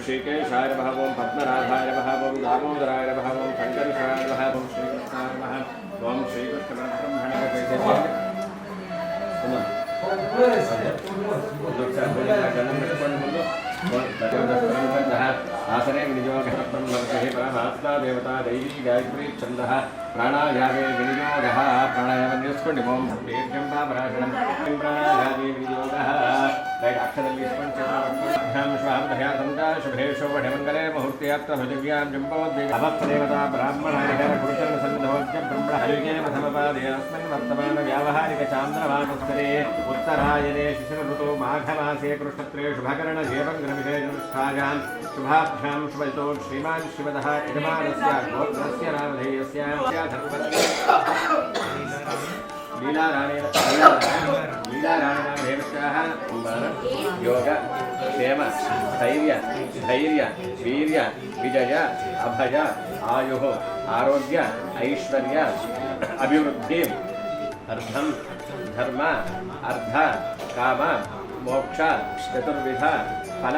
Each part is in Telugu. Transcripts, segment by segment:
ऋषिकेशाय नमः ओं पद्मनाभाय नमः ओं दामोदराय नमः ओं शङ्करशाय नमः ओं श्रीकृष्णाय नमः ओं श्रीकृष्णपरब्रह्मणे आसने विनियोगः परमात्मा देवता दैवी गायत्री छन्दः प्राणायामे विनियोगः प्राणायामं निस्कोंडि ओं दीर्घं पापराशनं प्राणायामे विनियोगः రైట్ అక్షరం తీసుకొని చేతులు శుభాంతయాతంతా శుభే శోభమంగళే ముహూర్తయాత్ర భజవ్యాం జంబోద్వేగ అభక్తదేవత బ్రాహ్మణానికర పురుషర్ణ సన్నిధోజ్య బ్రహ్మ హరికేన సమపాదే అస్మిన్ వర్తమాన వ్యావహారిక చాంద్రమానస్తరే ఉత్తరాయణే శిశిర ఋతు మాఘమాసే కృష్ణత్రే శుభకరణ దేవం గ్రహవిశేషనిష్ఠాయాం శుభాభ్యాం శుభతో శ్రీమాన్ శివదః యజమానస్య గోత్రస్య నామధేయస్య ధర్మపత్ని लीलारायणदेवत्याः योग क्षेम स्थैर्य धैर्य वीर्य विजय अभय आयुः आरोग्य ऐश्वर्य अभिवृद्धि अर्थं धर्म अर्थ काम मोक्ष चतुर्विध फल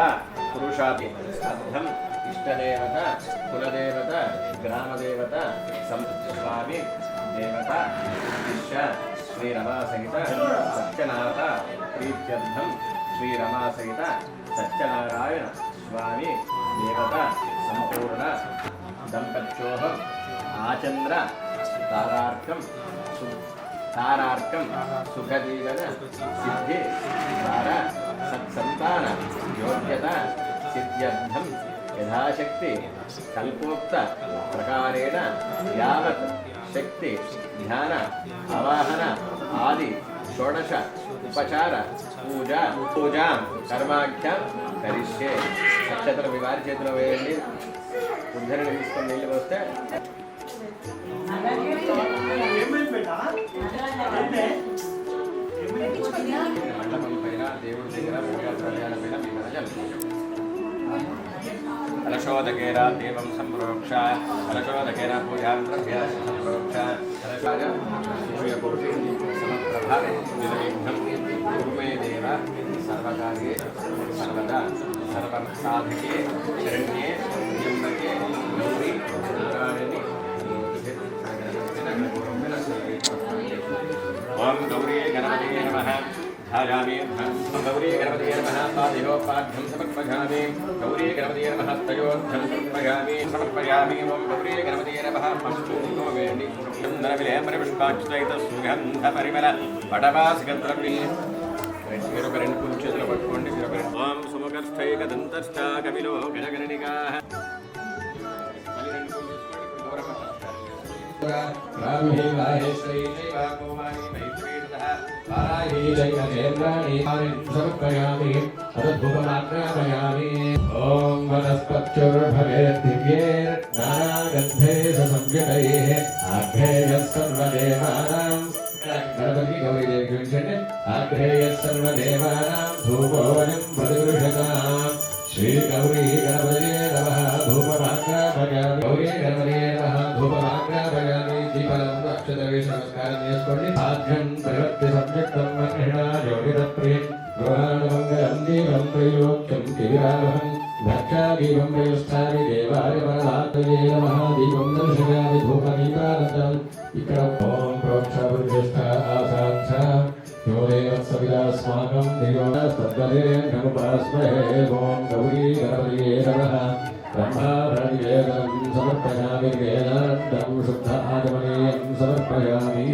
पुरुषापि अर्थं इष्टदेवता कुलदेवता ग्रामदेवता स्वामी देवता शिष्य श्रीरमा सहित सत्यनाथ प्रीत्यर्थम श्रीरमा सहित सत्यनारायण स्वामी देवता संपूर्ण दंपत्योः आचंद्र तारार्कं सुखजीवन सिद्धि द्वार सत्संतान योग्यता सिद्ध्यर्थम यथाशक्ति कल्पोक्त प्रकारेण यावत् शक्ति ध्यान आवाहन आदि षोडश उपचार पूजा कर्माख्यां करिष्ये नक्षत्र विवार చేతిలో వేయండి ఉద్ధరణ తీసుకొని నీళ్ళు పోస్తే మండపం పైన దేవుడి దగ్గర పూజా ద్రవ్యాల పైన మీ మనజం कलशोदकेन देवं संप्रोक्ष कलशोदकेन पूजां द्रव्या संप्रोक्ष कलशाय सूर्यकोटि समप्रभा निर्विघ्नं कुर्मे देव सर्वकार्ये सर्वदा सर्वसाधके शरण्ये त्र्यम्बके गौरी नारायणि ओं गौरी गणपतये नमः ध्यायामि गौरी गणपतये नमः पादयोपाढ्यं समर्पयामि गौरी गणपतये नमः तयोर्थं समर्पयामि ओं गौरी गणपतये नमः मस्तूतो वेणि चन्दनविलेमपुष्पाक्षित सुगन्धपरिमल पटवासिकद्रव्ये వీరొక రెండు పూజ చేతులు పట్టుకోండి ఓం సుముఖస్థైకదంతస్థ కవిలో గణగణనికాః బ్రాహ్మీ వాహేశ్వరీ దేవాకోమాని మైత్రీదః వారాహీ జైనకేంద్రాణి సమర్పయామి తదద్భుతమాగ్రాపయామి ఓం వనస్పత్యుర్భవేత్ దివ్యేర్ నానాగంధైః సంవ్యతైః ఆఘ్రేయః సర్వదేవానాం గణపతి గౌరీ దేవి గురించండి ఆఘ్రేయః సర్వదేవానాం ధూపోవనం ప్రతిగృహ్యతాం శ్రీ గౌరీ గణపతయే నమః ధూపమాగ్రాపయామి గౌరీ గణపతయే నమః ధూపమాగ్రాపయామి దీపాలను అక్షతవేష నమస్కారం చేసుకోండి ఆఘ్రం ప్రవృత్తి సంయుక్తం మహిళా యోగిత ప్రియం గృహాణమంగళం దీపం త్రైలోక్యం కిరావహం భక్షాదీపం ప్రయుష్టామి దేవాయ పరమాత్మనే నమః దీపం దర్శయామి ధూపదీపానందం ఇక్కడ ఓం ప్రోక్షాపురుష ఆసాంఛ योदेवत्सविदास्माकं दियोस्तद्वदेर्घमुपास्महे ओं गौरी गणपतये नमः ब्रह्माभरणिवेदनं समर्पयामि वेदान्तं शुद्ध आचमनीयं समर्पयामि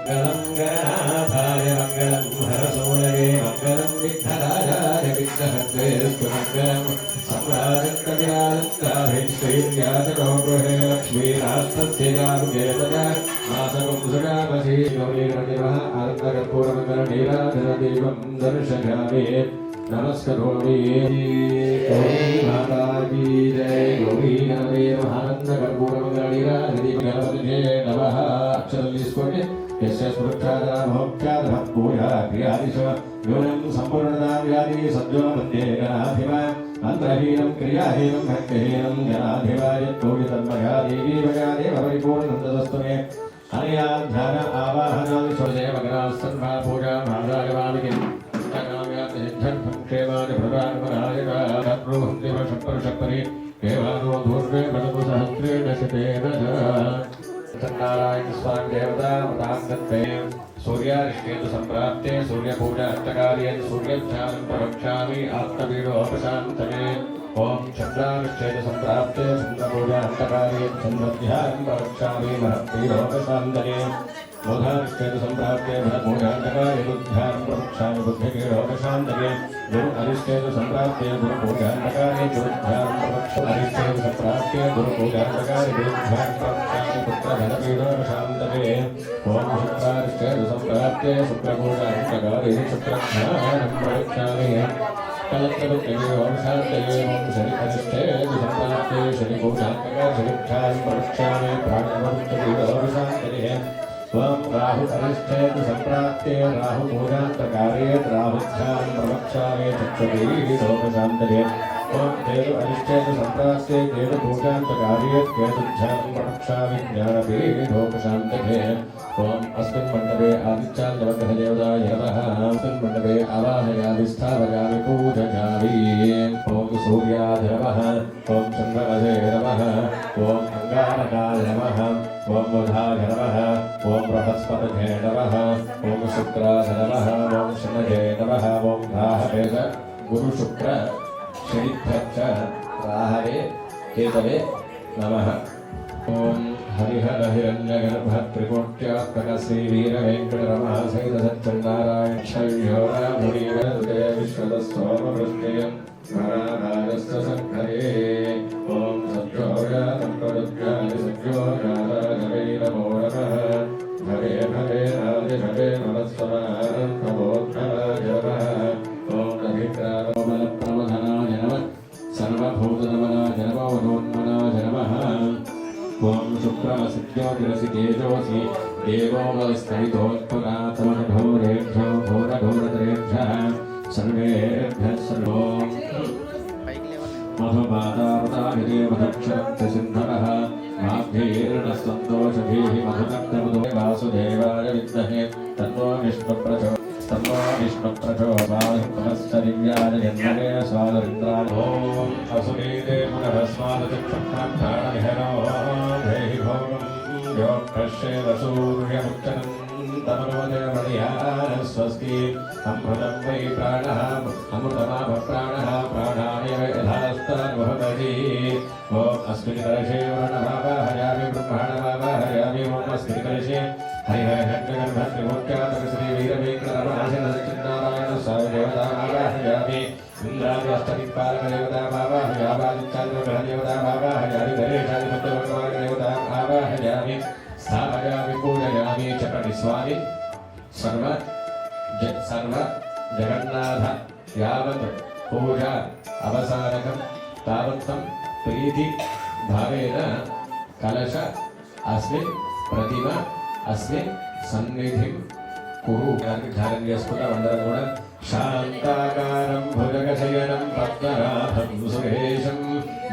मङ्गलं गणनाथाय मङ्गलं हरसोलवे मङ्गलं विठ्ठलाय विघ्नहर्त्रे मङ्गलं सम्राजन्तविराजन्ताभिष्टैर्याजनो गृहे लक्ष्मीराष्ट्रस्य जागेतया मासकं सुगामसि गौरी गणदेवः आनन्दकर्पूरमङ्गलनीराधनदेवं दर्शयामि नमस्करोमि गौरी माता की जय गौरी गणपतये आनन्दकर्पूरमङ्गलनीराधनदेवं गणपतये नमः अक्षरं తీసుకోండి यस्य स्मृक्षादमोक्षादः पूजा क्रियादिशो यूनं सम्पूर्णतां व्याधि सद्यो मन्ये गणाधिमा अन्तरहीनं क्रियाहीनं भक्तिहीनं जनाधिवाय पूजितन्मया देवी भगादेव परिपूर्णन्दस्तु मे अनया ध्यान आवाहनादि स्वदेवगणास्तन्मा पूजा महाराजवामिकिं क्षेमानि प्रदानपरायका परुषपरि देवानो धूर्वे बलमु सहस्रेण शतेन नारायण स्वामी देवता मतांगते सूर्यारिष्टेतु संप्राप्ते सूर्यपूजा अष्टकार्ये सूर्यध्यानं प्रवक्ष्यामि आत्मवीडोपशान्तये ओम चन्द्रारिष्टेतु संप्राप्ते चन्द्रपूजा अष्टकार्ये चन्द्रध्यानं प्रवक्ष्यामि महत्वीडोपशान्तये मोधारिष्टेतु संप्राप्ते भूजान्तकार्ये बुद्ध्यानं प्रवक्ष्यामि बुद्धिवीडोपशान्तये गुरु अरिष्टेतु संप्राप्ते गुरुपूजान्तकार्ये गुरुध्यानं प्रवक्ष्यामि अरिष्टेतु संप्राप्ते गुरुपूजान्तकार्ये गुरुध्यानं प्रवक्ष्यामि पुत्रधनवीडोपशान्तये ओम शुक्रारिष्टेतु संप्राप्ते शुक्रपूजान्तकार्ये शुक्रध्यानं प्रवक्ष्यामि कलत्रविद्योषान्तये ओम शनिअरिष्टेतु संप्राप्ते शनिपूजान्तकार्ये शनिध्यानं प्रवक्ष्यामि प्राणवन्तवीडोपशान्तये ओम राहु अरिष्टेतु संप्राप्ते राहु पूजान्तकार्ये राहुध्यानं प्रवक्ष्यामि चक्षुर्वीडोपशान्तये ओम केतु अरिष्टेतु संप्राप्ते केतु पूजान्तकार्ये केतुध्यानं प्रवक्ष्यामि ज्ञानवीडोपशान्तये ओम अस्मिन् मण्डपे आदित्यादिनवग्रहदेवताय नमः अस्मिन् मण्डपे आवाहयामि स्थापयामि पूजयामि ओम सूर्याय नमः ओम चन्द्रमसे नमः ओम अङ्गारकाय नमः ओम बुधाय नमः ओम बृहस्पतये नमः ओम शुक्राय नमः ओम शनये नमः ओम राहवे गुरुशुक्र शनिभ्यश्च राहवे केतवे नमः ओम हरिहर हिरण्यगर्भ त्रिकोट्यात्मक श्री वीरवेंकटरमण सहित सत्यनारायण शैव्योरामुनिवरदे विश्वदस्तोमवृष्टियं नारायणस्य संखये ओम सज्जोगानं प्रदुग्गानि सज्जोगाराजवे नमो नमः भवे भवे राजे भवे नमस्वरानं नमोत्तराय नमः ओम रविक्रामबलप्रमथनाय नमः सर्वभूतनमनाय नमो मनोन्मनाय नमः ओम शुक्रमसिद्ध्योतिरसि तेजोसि देवो वस्तवितोत्पुरातमघोरेभ्यो घोरघोरतरेभ्यः सर्वेभ्यः सर्वो मधुपादावताहिरे मधुक्षरन्ति सिन्धवः माभ्यैर्नस्तन्तोषभिः मधुकर्तमुदो वासुदेवाय विद्महे तन्नो विष्णुप्रचोदयात् दिव्याय जन्मने स्वादरिन्द्राय ॐ असुरीदे पुनः स्वादचक्षुप्राणविहरो देहि भोगं योगश्चेव सूर्यमुच्चनन्तमनोदेवमणियाः स्वस्ति अमृतं वै प्राणः अमृतमाभ प्राणः प्राणाय यथास्तानुभवति ॐ अस्मिन् कलशे वर्णभावाहयामि ब्रह्माणभावाहयामि ॐ अस्मिन् कलशे हरिहरगर्भत्रिमूर्त्यात्मक श्री वीरवेंकटरमण स्वामी देवतामावाहयामि इंद्रादिष्टदिक्पालकदेवतामावाहयामादित्यादिग्रहदेवतामावाहयामि गणेशादिपत्यभगवानदेवतामावाहयामि स्थापयामि पूजयामि च प्रणिस्वामि सर्व जगन्नाथ यावत् पूजा अवसानकं तावत्तं प्रीति भावेन कलश अस्मिन् प्रतिमा अस्मिन् सन्निधिं कुरु धारण्यस्फुटमण्डलं शान्ताकारं भुजगशयनं पद्मनाभं सुरेशं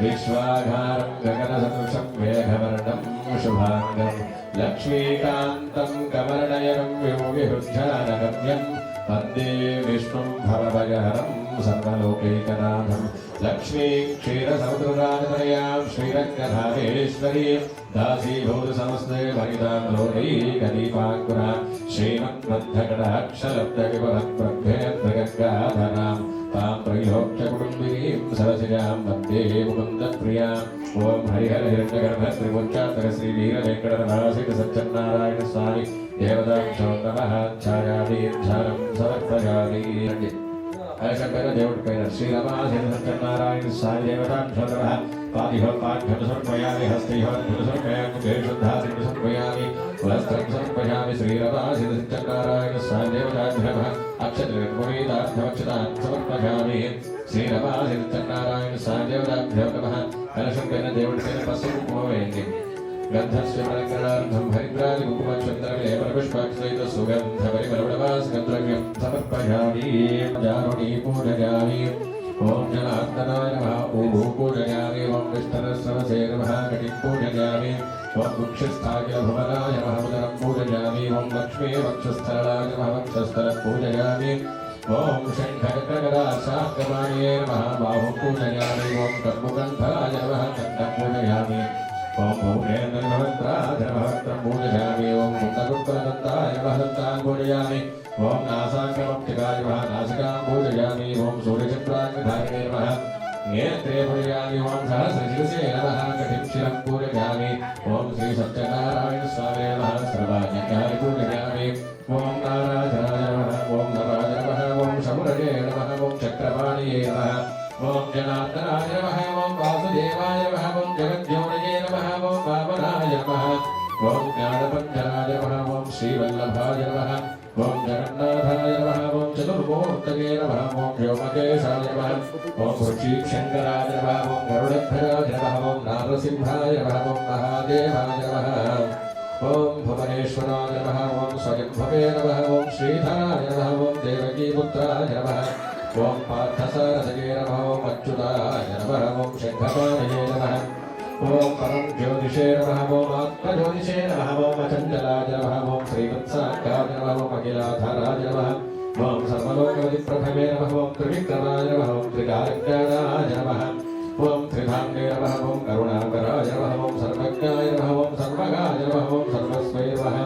विश्वाधारं गगनसदृशं मेघवर्णं शुभाङ्गं लक्ष्मीकान्तं कमलनयनं योगिहृज्जानगम्यं वन्दे विष्णुं भवभयहरं सर्वलोकैकनाथं लक्ष्मीं क्षीरसमुद्रराजतनयां श्रीरङ्गधामेश्वरीं दासीभूतसमस्ते वनितां लोकैकदीपाङ्कुरां श्रीमन्मद्धकटाक्षलब्धविभवत्प्रभेद्भगङ्गाधरां तां त्रैलोक्यकुटुम्बिनीं सरसिजां वन्दे मुकुन्दप्रियां ॐ हरिहर हिरण्यगर्भत्रिमुच्चात्मक श्रीवीरवेंकटरमणसिद्ध सत्यनारायण स्वामी देवतां नमः ఛాయాదీర్ఘానం సమర్పయామి శంకర దేవుడి పైన శ్రీరమాశీన సత్యనారాయణ స్వామి దేవతాం నమః పాదిహోపాఠ్యం సమర్పయామి హస్తైహోద్భుత సమర్పయామి శుద్ధాసిద్ధ సమర్పయామి వస్త్రం సమర్పయామి శ్రీరమాశీన సత్యనారాయణ స్వామి దేవతాం నమః అక్షతృపునీతార్థమక్షతాం సమర్పయామి శ్రీరమాశీన సత్యనారాయణ స్వామి దేవతాం నమః కలశం పైన దేవుడి పైన పసుపు కుంకుమ వేయండి गन्धस्वरङ्गणार्थं हरिद्रादि कुकुमचन्द्रकलेवरपुष्पाक्षसहित सुगन्धपरिमलवडवासगन्धर्व्यं समर्पयामि जारुणी पूजयामि ॐ जनार्दनाय नमः ॐ पूजयामि ॐ विष्णुरस्रवसे नमः कटिं पूजयामि ॐ वक्षस्थाखिलभुवनाय नमः उदरं पूजयामि ॐ लक्ष्मी वक्षस्थलाय नमः वक्षस्थलं पूजयामि ओम शंखचक्रगदाशार्कमाण्ये नमः बाहुं पूजयामि ओम कर्मुकण्ठाय नमः कण्ठं पूजयामि ओम भूमेन्द्रभद्राय नमः वक्त्रं पूजयामि ओम मुण्डकुक्कुलदन्ताय नमः दन्तान् पूजयामि ओम नासाग्रमप्तिकाय नमः नासिकां पूजयामि ओम सूर्यचन्द्राग्निधारिणे नमः नेत्रे पूजयामि ओम सहस्रशिरसे नमः कटिं शिरं पूजयामि ओम श्री सत्यनारायण स्वामी नमः सर्वाज्ञाय पूजयामि ओम नारायणाय नमः ओम नराय नमः ओम शमुरजे नमः ओम चक्रपाणिये नमः ओम जनार्दनाय नमः ओम वासुदेवाय नमः ओम जगद्योनये नमः ओम वामनाय नमः ओम ज्ञानपञ्चराय नमः ओम श्रीवल्लभाय नमः ओम जगन्नाथाय नमः ओम चतुर्मूर्तये नमः ओम व्योमकेशाय नमः ओम ऋषिशङ्कराय नमः ओम गरुडध्वजाय नमः ओम नारसिंहाय नमः ओम महादेवाय नमः ओम भुवनेश्वराय नमः ओम स्वयंभवे नमः ओम श्रीधराय नमः ओम देवकीपुत्राय नमः ओम पार्थसारथये नमः ओम अच्युताय नमः ओम शङ्खपाणये नमः ओम परम ज्योतिषे नमः ओम आत्मज्योतिषे नमः ओम अचञ्चलाय नमः ओम श्रीवत्साकाय नमः ओम अखिलाधाराय नमः ओम सर्वलोकविप्रभवे नमः ओम त्रिविक्रमाय नमः ओम त्रिकालज्ञानाय नमः ओम त्रिधाम्ने नमः ओम करुणाकराय नमः ओम सर्वज्ञाय नमः ओम सर्वगाय नमः ओम सर्वस्वै नमः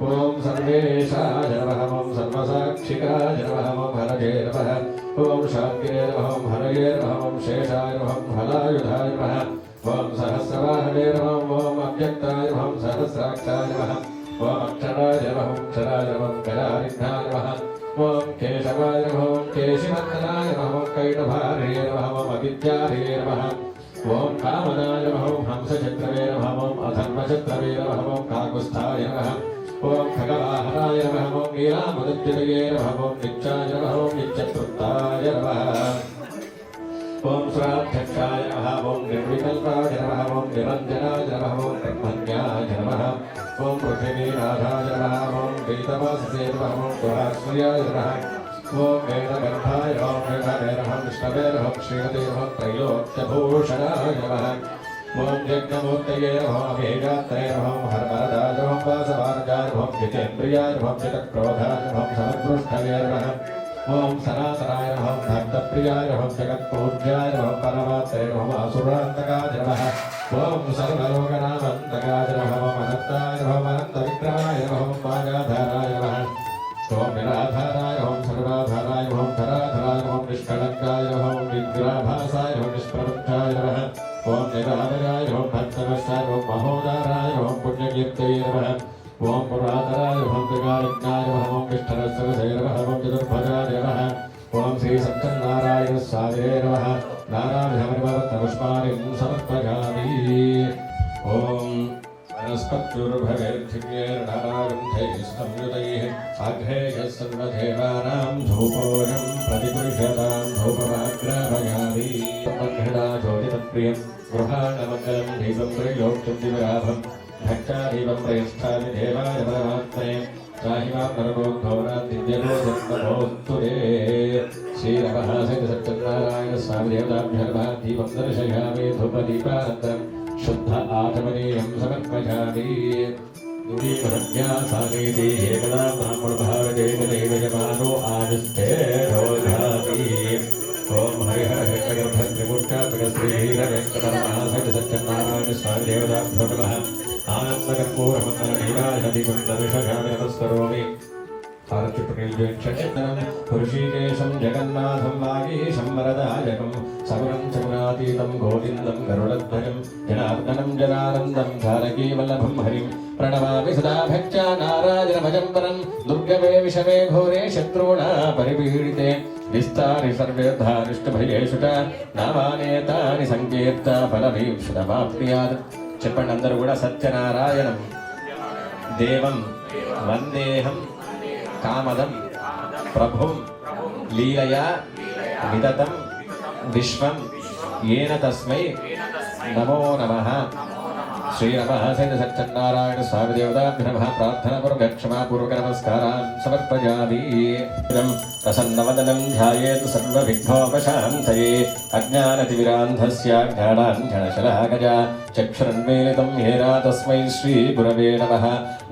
ओम सर्वेशाय नमः ओम सर्वसाक्षिकाय नमः ओम हरये नमः ओम शान्तिरे नमः ओम हरये नमः ओम शेषाय नमः ओम हलायुधाय नमः ओम सहस्रवाहने नमः ओम अव्यक्ताय नमः ओम सहस्राक्षाय नमः ओम अक्षराय नमः ओम क्षराय नमः ओम गजारिघ्नाय नमः ओम केशवाय नमः ओम केशिवर्धनाय नमः ओम कैटभार्ये नमः ओम अविद्यार्ये नमः ओम कामनाय नमः ओम हंसचक्रवे नमः ओम अधर्मचक्रवे नमः ओम काकुत्स्थाय नमः ओम खगवाहनाय नमः ओम नीलामदद्वितये नमः ओम नित्याय नमः ओम नित्यतृप्ताय नमः ओम स्वाध्यक्षाय नमः ओम निर्विकल्पाय नमः ओम निरञ्जनाय नमः ओम ब्रह्मण्याय नमः ओम पृथिवीनाथाय नमः ओम वेदवाससे नमः ओम दुराश्रयाय नमः ओम वेदगर्भाय ओम वेदवे नमः विष्णवे नमः श्रीमते नमः त्रैलोक्यभूषणाय नमः ओम यज्ञमूर्तये नमः अभेगात्रे नमः ओम हरवरदाय नमः वासवार्गाय नमः जितेन्द्रियाय नमः जितक्रोधाय नमः समदृष्टये नमः ओम सनातनाय नमः भक्तप्रियाय नमः जगत्पूज्याय नमः परमात्मने नमः असुरान्तकाय नमः ओम सर्वलोकनामन्तकाय नमः ओम अनन्ताय नमः अनन्तविक्रमाय नमः ओम मायाधाराय नमः ओम निराधाराय ओम सर्वाधाराय ओम धराधराय ओम निष्कलङ्काय नमः ओम विग्रहाभासाय ओम निष्प्रवृत्ताय नमः ओम निराधराय ओम भक्तवत्साय ओम महोदाराय ओम पुण्यकीर्तये नमः ओम पुरातराय ओम त्रिकालज्ञाय नमः ओम विष्णुरस्वसे नमः ओम चतुर्भुजाय नमः ओम श्री सत्यनारायण स्वामिने नमः नारायणपुष्पाणिं समर्पयामि ओम वनस्पत्युर्भवेर्थिव्यैर्नानागन्धैः संयुतैः आघ्रेयः सर्वदेवानां धूपोऽयं प्रतिगृह्यतां धूपमाग्रापयामि ब्रह्मणा ज्योतितप्रियं गृहाणमङ्गलं दीपं त्रैलोक्यं दिवराभं भक्तादीपं प्रयच्छामि देवाय परमात्मने साहिमां नरकोद्भवनां दिव्यलो जन्मभोस्तु ते श्रीरमः सत्यनारायण स्वामी देवताभ्यः नमः दीपं दर्शयामि धूपदीपानन्तरं शुद्ध आचमनीयं समर्पयामि दुरीमहज्ञासानीति एकदा ब्राह्मणभारतेन यजमानो आदिस्ते रोधाति ओम हरिहर हिरण्यगर्भत्रिपुष्टात्मकश्रीहीरवेङ्कटरमः सत्यनारायण स्वामी देवताभ्यो नमः आनन्दकर्पूरमङ्गलनीराजदीपं दर्शयामि नमस्करोमि ऋषिकेशं जगन्नाथं वागीशं वरदायकं सगुणं चमुनातीतं गोविन्दं गरुडध्वजं जनार्दनं जनानन्दं जानकीवल्लभं हरिं प्रणमामि सदा भक्त्या नारायणभजं परं दुर्गमे विषमे घोरे शत्रूणा परिपीडिते निस्तानि सर्वेधारिष्टभयेषु च नामानेतानि संकीर्ता फलभीप्सितमाप्नुयात् చెప్పండి అందరూ కూడా సత్యనారాయణం దేవం వందేహం కామదం ప్రభుం లీలయా విదతం విశ్వం ఏన తస్మై నమో నమః श्रीनमः सत्यनारायण स्वामी देवताभ्यो नमः प्रार्थनापूर्वक क्षमापूर्वक नमस्कारान् समर्पयामि प्रसन्नवदनं ध्यायेत् सर्वविघ्नोपशान्तये अज्ञानतिमिरान्धस्य ज्ञानाञ्जनशलाकया चक्षुरुन्मीलितं येन तस्मै श्रीगुरवे नमः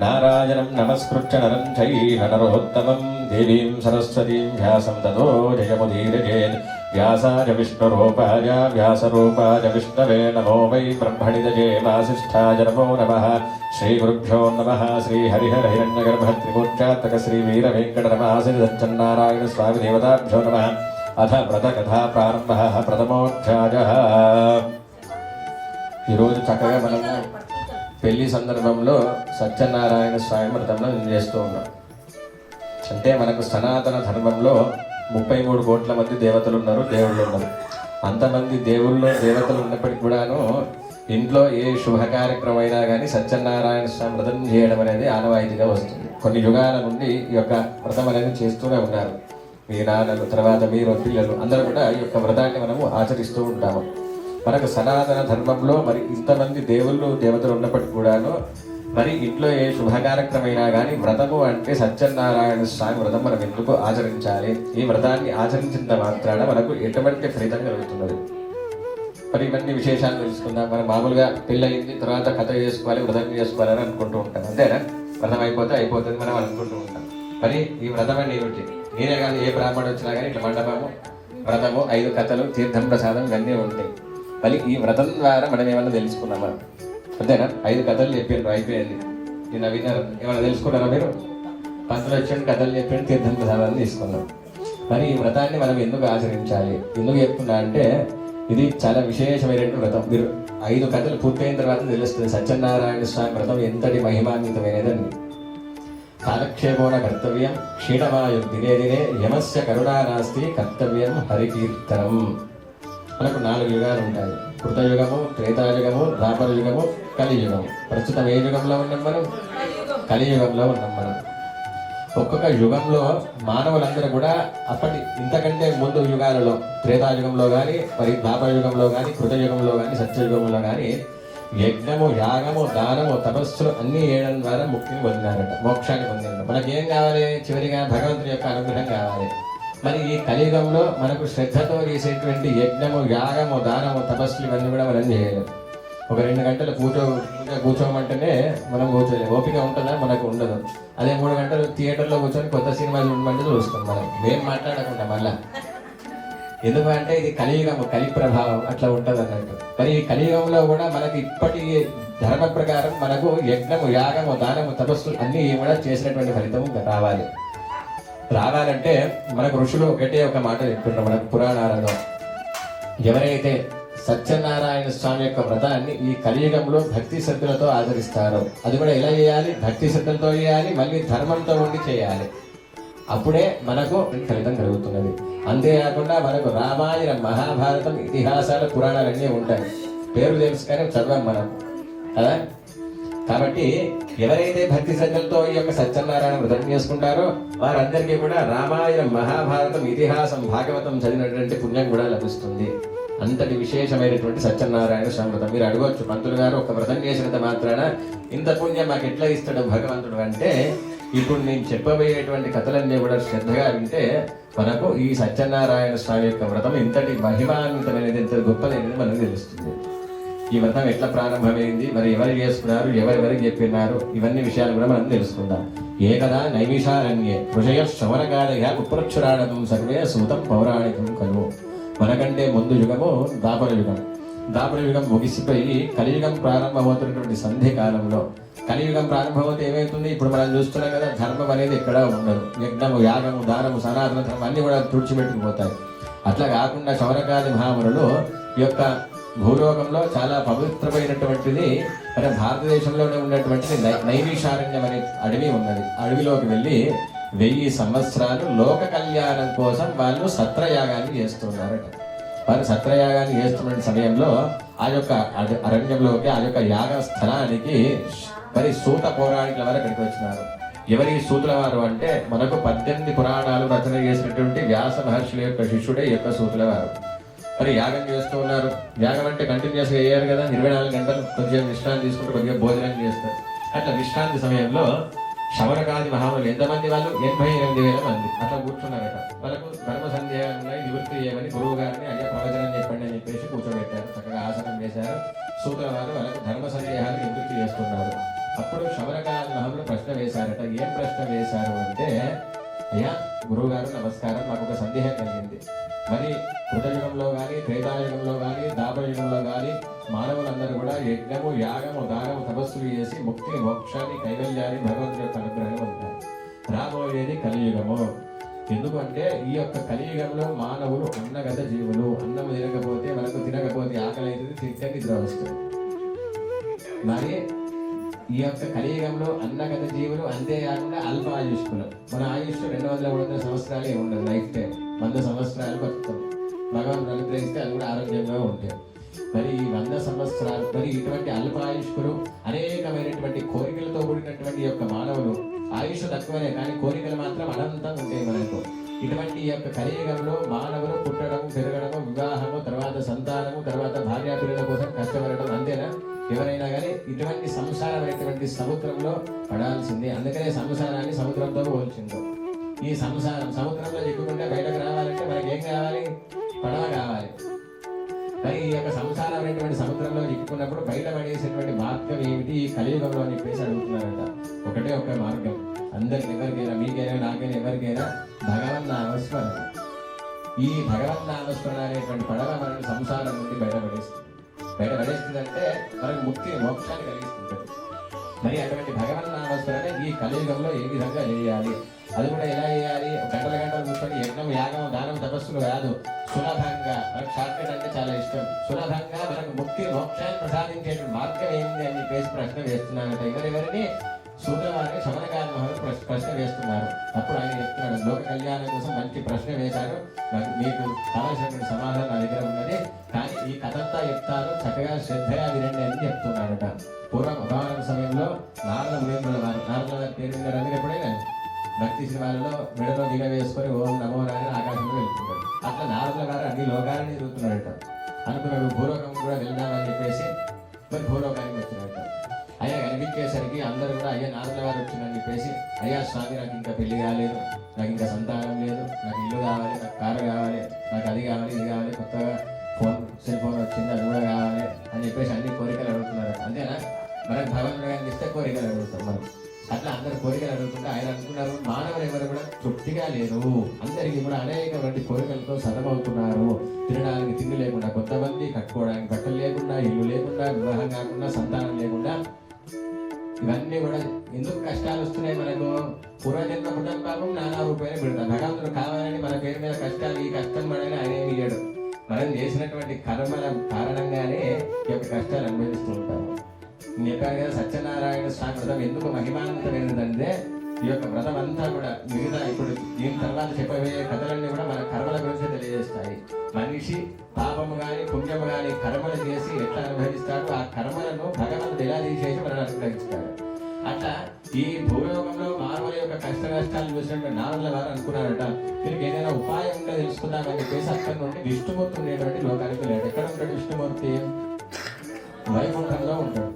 नारायणं नमस्कृत्य नरं चैव नरोत्तमम् దేవీం సరస్వతీం వ్యాసం తతో జయముదీరయేత్ వ్యాసాయ విష్ణురూపాయ వ్యాసరూపాయ విష్ణవే నమో వై బ్రహ్మణిదజే వాసిష్ఠాయ నమో నమః శ్రీగురుభ్యో నమః శ్రీహరిహర హిరణ్యగర్భ త్రిమూర్ఛాత్మక శ్రీవీరవేంకటరమాశ్రీ సత్యనారాయణ స్వామి దేవతాభ్యో నమః అథ వ్రతకథా ప్రారంభः ప్రథమోధ్యాయः. ఈరోజు చక్కగా మనము పెళ్లి సందర్భంలో సత్యనారాయణ స్వామి వ్రతంలో చేస్తూ ఉన్నాం. అంటే మనకు సనాతన ధర్మంలో 33 కోట్ల మంది దేవతలు ఉన్నారు, దేవుళ్ళు ఉన్నారు. అంతమంది దేవుళ్ళు దేవతలు ఉన్నప్పటికీ కూడాను ఇంట్లో ఏ శుభ కార్యక్రమం అయినా కానీ సత్యనారాయణ స్వామి వ్రతం చేయడం అనేది ఆనవాయితీగా వస్తుంది. కొన్ని యుగాల నుండి ఈ యొక్క వ్రతం అనేది చేస్తూనే ఉన్నారు. మీ నాన్నలు, తర్వాత మీరు పిల్లలు అందరూ కూడా ఈ యొక్క వ్రతాన్ని మనము ఆచరిస్తూ ఉంటాము. మనకు సనాతన ధర్మంలో మరి ఇంతమంది దేవుళ్ళు దేవతలు ఉన్నప్పటికీ కూడాను మరి ఇంట్లో ఏ శుభ కార్యక్రమైనా కానీ వ్రతము అంటే సత్యనారాయణ స్వామి వ్రతం మనం ఎందుకు ఆచరించాలి, ఈ వ్రతాన్ని ఆచరించిన మాత్రాన మనకు ఎటువంటి ఫలితం కలుగుతున్నది, మరి ఇవన్నీ విశేషాలు తెలుసుకుందాం. మనం మామూలుగా పెళ్ళయింది తర్వాత కథ చేసుకోవాలి, వ్రతం చేసుకోవాలని అనుకుంటూ ఉంటాం. అంతేనా? వ్రతం అయిపోతుంది మనం అనుకుంటూ ఉంటాం. మరి ఈ వ్రతం అంటే ఏమిటి? నేనే కానీ ఏ బ్రాహ్మణుడు వచ్చినా కానీ ఇట్లా మండపము, వ్రతము, 5 కథలు, తీర్థం, ప్రసాదం ఇవన్నీ ఉంటాయి. మరి ఈ వ్రతం ద్వారా మనం ఏమన్నా తెలుసుకున్నామా? అంతేనా? 5 కథలు చెప్పారు, అయిపోయింది. నిన్న విన్నారు, ఏమైనా తెలుసుకున్నారా మీరు? పంతులు వచ్చి కథలు చెప్పాడు, తీర్థం ప్రసాదాన్ని తీసుకున్నాం. మరి ఈ వ్రతాన్ని మనం ఎందుకు ఆచరించాలి, ఎందుకు చెప్తున్నా అంటే ఇది చాలా విశేషమైనటువంటి వ్రతం. మీరు 5 కథలు పూర్తయిన తర్వాత తెలుస్తుంది సత్యనారాయణ స్వామి వ్రతం ఎంతటి మహిమాన్వితమైనదని. కాలక్షేపోన కర్తవ్యం క్షీణమాయు దినే దినే యమస్య కరుణా నాస్తి కర్తవ్యం హరికీర్తనం. మనకు 4 యుగాలు ఉంటాయి. కృతయుగము, త్రేతాయుగము, ద్వాపర యుగము, కలియుగము. ప్రస్తుతం ఏ యుగంలో ఉన్నాం మనం? కలియుగంలో ఉన్నాం మనం. ఒక్కొక్క యుగంలో మానవులందరూ కూడా అప్పటి ఇంతకంటే ముందు యుగాలలో త్రేతాయుగంలో కానీ, మరి ద్వాపర యుగంలో కానీ, కృతయుగంలో కానీ, సత్యయుగంలో కానీ యజ్ఞము, యాగము, దానము, తపస్సులు అన్నీ చేయడం ద్వారా ముక్తిని పొందినారట, మోక్షాన్ని పొందినారట. మనకేం కావాలి? చివరిగా భగవంతుని యొక్క అనుగ్రహం కావాలి. మరి ఈ కలియుగంలో మనకు శ్రద్ధతో చేసేటువంటి యజ్ఞము, యాగము, దానము, తపస్సులు ఇవన్నీ కూడా మనం చేయలేము. ఒక 2 గంటలు కూర్చోమంటేనే మనం కూర్చోలేము. ఓపిక ఉంటుందా? మనకు ఉండదు. అదే 3 గంటలు థియేటర్లో కూర్చొని కొత్త సినిమాలు ఉండమంటే చూస్తాం మనం, మేము మాట్లాడకుండా మళ్ళా. ఎందుకంటే ఇది కలియుగము, కలి ప్రభావం అట్లా ఉంటుంది అన్నట్టు. మరి ఈ కలియుగంలో కూడా మనకి ఇప్పటి ధర్మ ప్రకారం మనకు యజ్ఞము, యాగము, దానము, తపస్సులు అన్నీ కూడా చేసినటువంటి ఫలితము రావాలంటే మనకు ఋషులు ఒకటే ఒక మాట చెప్తున్నారు మనకు పురాణాలలో. ఎవరైతే సత్యనారాయణ స్వామి యొక్క వ్రతాన్ని ఈ కలియుగంలో భక్తి శ్రద్ధలతో ఆచరిస్తారో, అది కూడా ఎలా చేయాలి? భక్తి శ్రద్ధలతో చేయాలి, మళ్ళీ ధర్మంతో ఉండి చేయాలి. అప్పుడే మనకు ఫలితం కలుగుతున్నది. అంతేకాకుండా మనకు రామాయణం, మహాభారతం, ఇతిహాసాలు, పురాణాలు అన్నీ ఉంటాయి. పేరు తెలుసు కానీ చదవం మనం కదా. కాబట్టి ఎవరైతే భక్తి శ్రద్ధలతో ఈ యొక్క సత్యనారాయణ వ్రతం చేసుకుంటారో వారందరికీ కూడా రామాయణం, మహాభారతం, ఇతిహాసం, భాగవతం చదివినటువంటి పుణ్యం కూడా లభిస్తుంది. అంతటి విశేషమైనటువంటి సత్యనారాయణ స్వామి వ్రతం. మీరు అడగవచ్చు, పంతులు గారు ఒక వ్రతం చేసినంత మాత్రాన ఇంత పుణ్యం మాకు ఎట్లా ఇస్తాడు భగవంతుడు అంటే, ఇప్పుడు నేను చెప్పబోయేటువంటి కథలన్నీ కూడా శ్రద్ధగా వింటే మనకు ఈ సత్యనారాయణ స్వామి యొక్క వ్రతం ఇంతటి మహిమాన్వితమైనది, ఎంత గొప్పదైనది మనకు తెలుస్తుంది. ఈ వ్రతం ఎట్లా ప్రారంభమైంది, మరి ఎవరు చేసుకున్నారు, ఎవరెవరికి చెప్పినారు, ఇవన్నీ విషయాలు కూడా మనం తెలుసుకుందాం. ఏకదా నైమిషారణ్యే ఋషయ శ్రవణకాలయ ఉపరక్షురాణం సర్వే సూతం పౌరాణికం కలు. మనకంటే ముందు యుగము ద్వాపర యుగం. ద్వాపర యుగం ముగిసిపోయి కలియుగం ప్రారంభమవుతున్నటువంటి సంధి కాలంలో, కలియుగం ప్రారంభమవుతే ఏమవుతుంది? ఇప్పుడు మనం చూస్తున్నాం కదా, ధర్మం అనేది ఎక్కడా ఉండదు. యజ్ఞము, యాగము, దానము, సనాతన ధర్మం అన్ని కూడా తుడిచిపెట్టుకుపోతాయి. అట్లా కాకుండా శౌనకాది మహామునులు ఈ యొక్క భూలోకంలో చాలా పవిత్రమైనటువంటిది మన భారతదేశంలోనే ఉన్నటువంటిది నైమిషారణ్యం అనే అడవి ఉన్నది. అడవిలోకి వెళ్ళి 1000 సంవత్సరాలు లోక కళ్యాణం కోసం వాళ్ళు సత్రయాగాన్ని చేస్తున్నారట. వారు సత్రయాగాన్ని చేస్తున్న సమయంలో ఆ యొక్క అరణ్యంలోకి, ఆ యొక్క యాగ స్థలానికి మరి సూత పౌరాణికుల వారు అక్కడికి వచ్చినారు. ఎవరి సూతుల వారు అంటే మనకు 18 పురాణాలు రచన చేసినటువంటి వ్యాస మహర్షుల యొక్క శిష్యుడే ఈ యొక్క సూతుల వారు. మరి యాగం చేస్తూ ఉన్నారు. యాగం అంటే కంటిన్యూస్గా అయ్యారు కదా, 24 గంటలు కొంచెం విశ్రాంతి తీసుకుంటూ కొద్దిగా భోజనం చేస్తారు. అట్లా విశ్రాంతి సమయంలో శౌనకాది మహాములు ఎంతమంది? వాళ్ళు 88,000 మంది అట్లా కూర్చున్నారట. వాళ్ళకు ధర్మ సందేహాలు ఉన్నాయి, నివృత్తి చేయమని గురువు గారిని అయ్యా ప్రవచనం చెప్పండి అని చెప్పేసి కూర్చోబెట్టారు. చక్కగా ఆసనం వేశారు. సూత్ర వారు వాళ్ళకు ధర్మ సందేహాలు నివృత్తి చేస్తున్నారు. అప్పుడు శౌనకాది మహాములు ప్రశ్న వేశారట. ఏం ప్రశ్న వేశారు అంటే, అయ్యా గురువుగారు నమస్కారం, నాకు ఒక సందేహం కలిగింది. మరి కృతయుగంలో కానీ, త్రేతాయుగంలో కానీ, ద్వాపరయుగంలో కానీ మానవులందరూ కూడా యజ్ఞము, యాగము, దానము, తపస్సులు చేసి ముక్తిని, మోక్షాన్ని, కైవల్యాన్ని, భగవంతుడి యొక్క అనుగ్రహాన్ని పొందుతారు. రాబోయేది కలియుగము. ఎందుకంటే ఈ యొక్క కలియుగంలో మానవులు అన్నగత జీవులు. అన్నం తినకపోతే, మనకు తినకపోతే ఆకలి అవుతుంది, తింటే నిద్ర వస్తుంది. మరి ఈ యొక్క కలియుగంలో అన్నగత జీవులు, అంతేకాకుండా అల్ప ఆయుష్కులు. మన ఆయుష్ 200-300 సంవత్సరాలే ఉండదు, లైఫ్ టైం 100 సంవత్సరాలు బతుకుతాం. భగవంతుడు అనుగ్రహిస్తే అది కూడా ఆరోగ్యంగా ఉంటాయి. మరి ఈ 100 సంవత్సరాలు, మరి ఇటువంటి అల్ప ఆయుష్కులు, అనేకమైనటువంటి కోరికలతో కూడినటువంటి యొక్క మానవులు, ఆయుష్ తక్కువనే కానీ కోరికలు మాత్రం అనంతంగా ఉంటాయి మనకు. ఇటువంటి యొక్క కలియుగంలో మానవులు పుట్టడము, పెరగడము, వివాహము, తర్వాత సంతానము, తర్వాత భార్యాపిల్లల కోసం కష్టపడడం, అంతేనా? ఎవరైనా కానీ ఇటువంటి సంసారమైనటువంటి సముద్రంలో పడాల్సిందే. అందుకనే సంసారాన్ని సముద్రంతో పోల్చిందో. ఈ సముద్రంలో చిక్కుకుంటే బయటకు రావాలంటే మనకి ఏం కావాలి? పడవ కావాలి. మరి ఈ యొక్క సంసారమైనటువంటి సముద్రంలో చిక్కుకున్నప్పుడు బయటపడేసేటువంటి మార్గం ఏమిటి ఈ కలియుగంలో అని చెప్పేసి అడుగుతున్నారంట. ఒకటే ఒక మార్గం, అందరికి, ఎవరికైనా, మీకైనా, నాకైనా, ఎవరికైనా భగవన్నామస్మరణ. ఈ భగవన్నామస్మరణ అనేటువంటి పడవ మనకి సంసారం నుండి బయటపడేస్తుందంటే మనకు ముక్తి, మోక్షాన్ని కలిగిస్తుంటుంది. మరి అటువంటి భగవన్నామస్మరణ ఈ కలియుగంలో ఏ విధంగా చేయాలి? అది కూడా ఎలా చేయాలి? గంటలు కూర్చొని యజ్ఞం, యాగం, దానం, తపస్సులు కాదు, సులభంగా. మనకు షార్ట్కట్ అంటే చాలా ఇష్టం. సులభంగా మనకు ముక్తి, మోక్షాన్ని ప్రసాదించేటువంటి మార్గం ఏంటి అని చెప్పేసి ప్రశ్న వేస్తున్నానంట. ఎవరెవరిని? సూత్రవారిని శమనకాల మహర్షులు ప్రశ్న వేస్తున్నారు. అప్పుడు ఆయన చెప్తున్నాడు, లోక కళ్యాణం కోసం మంచి ప్రశ్న వేశారు, మీకు కావాల్సినటువంటి సమాధానం నా దగ్గర ఉన్నది, కానీ ఈ కథంతా చెప్తారు, చక్కగా శ్రద్ధగా వినండి అని చెప్తున్నాడట. పూర్వం ఉదాహరణ సమయంలో నారద మునీంద్రుల వారు, నారదుల వారి పేరు విన్నారు అందరూ ఎప్పుడైనా? భక్తి సినిమాలలో మెడలో దిగ వేసుకొని ఓం నమో నారాయణ ఆకాశంలో వెళ్తున్నాడు. అట్లా నారదుల వారు అన్ని లోకాలని తిరుగుతున్నాడట. అనుకున్నాడు భూలోకం కూడా వెళ్దామని చెప్పేసి మరి భూలోకానికి వచ్చినట్ట. అయ్యా కనిపించేసరికి అందరూ కూడా అయ్యా నారదుల వారు వచ్చిందని చెప్పేసి, అయ్యా స్వామి నాకు ఇంకా పెళ్లి కాలేదు, నాకు ఇంకా సంతానం లేదు, నాకు ఇల్లు కావాలి, నాకు కారు కావాలి, నాకు అది కావాలి, ఇది కావాలి, కొత్తగా సెల్ ఫోన్ వచ్చింది, అది కూడా కావాలి అని చెప్పేసి అన్ని కోరికలు అడుగుతున్నారు. అంతేనా? మనకు భగవంతుడు ఇస్తే కోరికలు అడుగుతాం మనం. అట్లా అందరు కోరికలు అడుగుతుంటే ఆయన అనుకున్నారు, మానవులు ఎవరు కూడా తృప్తిగా లేరు, అందరికీ కూడా అనేకమంది కోరికలతో సతమవుతున్నారు. తినడానికి తిండి లేకుండా, కొంతమంది కట్టుకోవడానికి బట్టలు లేకుండా, ఇల్లు లేకుండా, వివాహం కాకుండా, సంతానం లేకుండా, ఇవన్నీ కూడా ఎందుకు కష్టాలు వస్తున్నాయి మనకు? పూర్వజన్మ పుట్టక పాపం నానా రూపాయలు పెడతాం. భగవంతుడు కావాలని మన పేరు మీద కష్టాలు, ఈ కష్టం పడని ఆయన ఏమి ఇయ్యడు. మనం చేసినటువంటి కర్మల కారణంగానే ఈ యొక్క కష్టాలు అనుభవిస్తూ ఉంటాము. నేను చెప్పాను కదా, సత్యనారాయణ స్వామి వ్రతం ఎందుకు మహిమాంతమైనదంటే ఈ యొక్క వ్రతం అంతా కూడా మిగతా ఇప్పుడు దీని తర్వాత చెప్పబోయే కథలన్నీ కూడా మన కర్మల గురించి తెలియజేస్తాయి. మనిషి పాపము కానీ, పుణ్యము కానీ కర్మలు చేసి ఎట్లా అనుభవిస్తాడు, ఆ కర్మలను భగవంతుడు ఎలా తీసేసి మనల్ని అనుగ్రహిస్తాడు. అట్లా ఈ భూలోకంలో మానవుల యొక్క కష్ట నష్టాలు చూసినట్టు నారదుల వారు అనుకున్నారట, దీనికి ఏదైనా ఉపాయం ఉందో తెలుసుకుందామని చెప్పేసి అక్కడి నుండి విష్ణుమూర్తి ఉండేటువంటి లోకానికి లేడు. ఎక్కడ ఉంటాడు విష్ణుమూర్తి? వైకుంఠంలో ఉంటాడు.